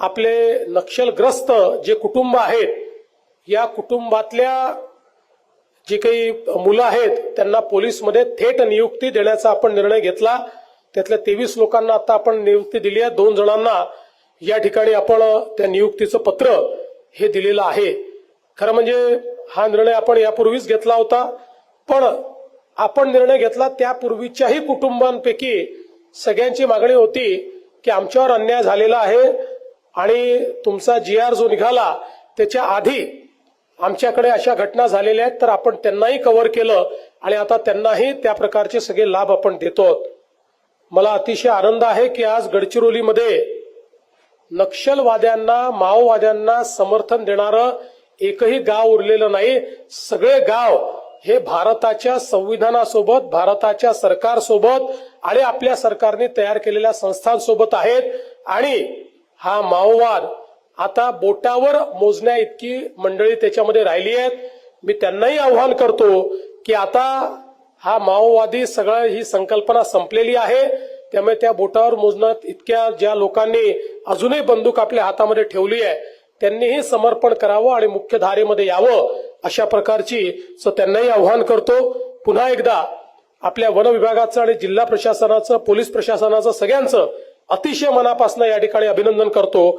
आपले नक्षलग्रस्त जे कुटुंब आहेत या कुटुंबातल्या जी काही मुलं आहेत त्यांना पोलीसमध्ये थेट नियुक्ती देण्याचा आपण निर्णय घेतला। त्यातल्या 23 लोकांना आता आपण नियुक्ती दिली आहे। 2 जणांना या ठिकाणी आपण त्या नियुक्तीचं पत्र हे दिलेलं आहे। खरं म्हणजे हा निर्णय आपण यापूर्वीच घेतला होता, पण आपण निर्णय घेतला त्यापूर्वीच्याही कुटुंबांपैकी सगळ्यांची मागणी होती की आमच्यावर अन्याय झालेला आहे आणि तुमचा GR जो निघाला त्याच्या आधी आमच्याकडे अशा घटना झालेल्या आहेत, तर आपण त्यांनाही कव्हर केलं आणि आता त्यांनाही त्या प्रकारचे सगळे लाभ आपण देतो। मला अतिशय आनंद आहे की आज गडचिरोलीमध्ये नक्षलवाद्यांना माओवाद्यांना समर्थन देणारं एकही गाव उरलेलं नाही। सगळे गाव हे भारताच्या संविधानासोबत, भारताच्या सरकारसोबत आणि आपल्या सरकारने तयार केलेल्या संस्थांसोबत आहेत आणि हा माओवाद आता बोटावर मोजण्या इतकी मंडळी त्याच्यामध्ये राहिली आहेत। मी त्यांनाही आव्हान करतो की आता हा माओवादी सगळं ही संकल्पना संपलेली आहे, त्यामुळे त्या बोटावर मोजण्यात इतक्या ज्या लोकांनी अजूनही बंदूक आपल्या हातामध्ये ठेवली आहे त्यांनीही समर्पण करावं आणि मुख्य धारेमध्ये यावं अशा प्रकारची त्यांनाही आव्हान करतो। पुन्हा एकदा आपल्या वन विभागाचं आणि जिल्हा प्रशासनाचं, पोलीस प्रशासनाचं सगळ्यांचं अतिशय मनापासून या ठिकाणी अभिनंदन करतो।